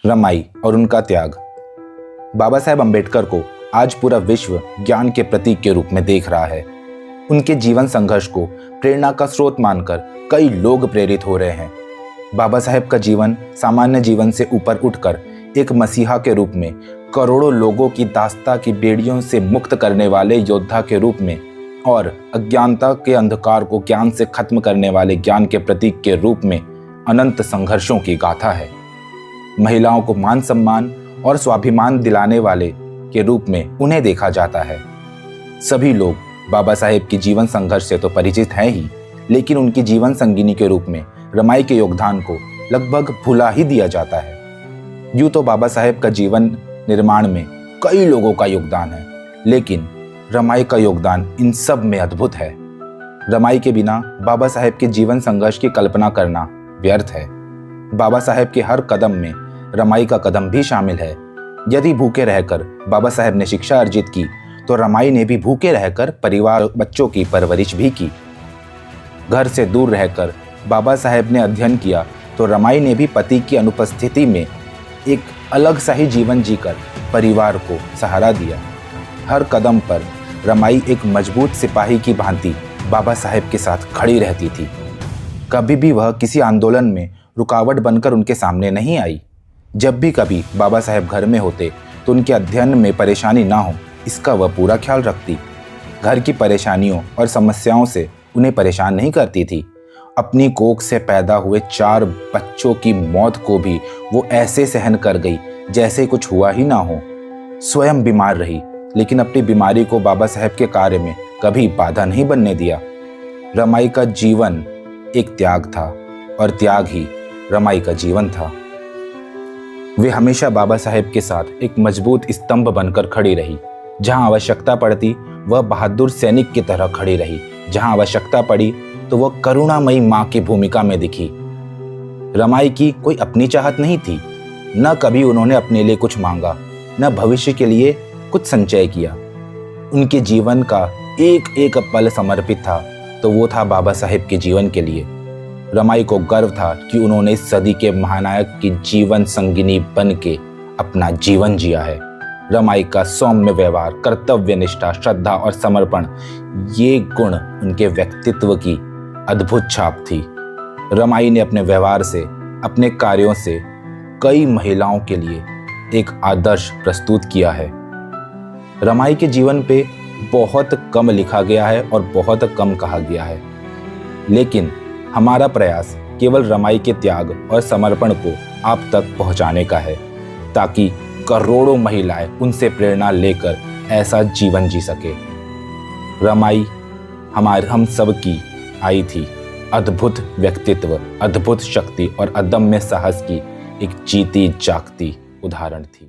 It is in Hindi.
रमाई और उनका त्याग। बाबा साहेब अम्बेडकर को आज पूरा विश्व ज्ञान के प्रतीक के रूप में देख रहा है। उनके जीवन संघर्ष को प्रेरणा का स्रोत मानकर कई लोग प्रेरित हो रहे हैं। बाबा साहेब का जीवन सामान्य जीवन से ऊपर उठकर एक मसीहा के रूप में, करोड़ों लोगों की दास्ता की बेड़ियों से मुक्त करने वाले योद्धा के रूप में और अज्ञानता के अंधकार को ज्ञान से खत्म करने वाले ज्ञान के प्रतीक के रूप में अनंत संघर्षों की गाथा है। महिलाओं को मान सम्मान और स्वाभिमान दिलाने वाले के रूप में उन्हें देखा जाता है। सभी लोग बाबा साहेब की जीवन संघर्ष से तो परिचित हैं ही, लेकिन उनकी जीवन संगिनी के रूप में रमाई के योगदान को लगभग भुला ही दिया जाता है। यूं तो बाबा साहेब का जीवन निर्माण में कई लोगों का योगदान है, लेकिन रमाई का योगदान इन सब में अद्भुत है। रमाई के बिना बाबा साहेब के जीवन संघर्ष की कल्पना करना व्यर्थ है। बाबा साहेब के हर कदम में रमाई का कदम भी शामिल है। यदि भूखे रहकर बाबा साहेब ने शिक्षा अर्जित की, तो रमाई ने भी भूखे रहकर परिवार बच्चों की परवरिश भी की। घर से दूर रहकर बाबा साहेब ने अध्ययन किया, तो रमाई ने भी पति की अनुपस्थिति में एक अलग सा ही जीवन जीकर परिवार को सहारा दिया। हर कदम पर रमाई एक मजबूत सिपाही की भांति बाबा साहेब के साथ खड़ी रहती थी। कभी भी वह किसी आंदोलन में रुकावट बनकर उनके सामने नहीं आई। जब भी कभी बाबा साहेब घर में होते तो उनके अध्ययन में परेशानी ना हो, इसका वह पूरा ख्याल रखती। घर की परेशानियों और समस्याओं से उन्हें परेशान नहीं करती थी। अपनी कोख से पैदा हुए 4 बच्चों की मौत को भी वो ऐसे सहन कर गई जैसे कुछ हुआ ही ना हो। स्वयं बीमार रही, लेकिन अपनी बीमारी को बाबा साहेब के कार्य में कभी बाधा नहीं बनने दिया। रमाई का जीवन एक त्याग था और त्याग ही रमाई का जीवन था। वे हमेशा बाबा साहेब के साथ एक मजबूत स्तंभ बनकर खड़ी रही। जहां आवश्यकता पड़ती वह बहादुर सैनिक की तरह खड़ी रही। जहां आवश्यकता पड़ी तो वह करुणामयी मां की भूमिका में दिखी। रमाई की कोई अपनी चाहत नहीं थी। न कभी उन्होंने अपने लिए कुछ मांगा, न भविष्य के लिए कुछ संचय किया। उनके जीवन का एक एक पल समर्पित था, तो वो था बाबा साहेब के जीवन के लिए। रमाई को गर्व था कि उन्होंने इस सदी के महानायक की जीवन संगिनी बन के अपना जीवन जिया है। रमाई का सौम्य व्यवहार, कर्तव्य निष्ठा, श्रद्धा और समर्पण, ये गुण उनके व्यक्तित्व की अद्भुत छाप थी। रमाई ने अपने व्यवहार से, अपने कार्यों से कई महिलाओं के लिए एक आदर्श प्रस्तुत किया है। रमाई के जीवन पे बहुत कम लिखा गया है और बहुत कम कहा गया है, लेकिन हमारा प्रयास केवल रमाई के त्याग और समर्पण को आप तक पहुंचाने का है, ताकि करोड़ों महिलाएं उनसे प्रेरणा लेकर ऐसा जीवन जी सके। रमाई हम सब की आई थी अद्भुत व्यक्तित्व, अद्भुत शक्ति और अदम्य साहस की एक जीती जागती उदाहरण थी।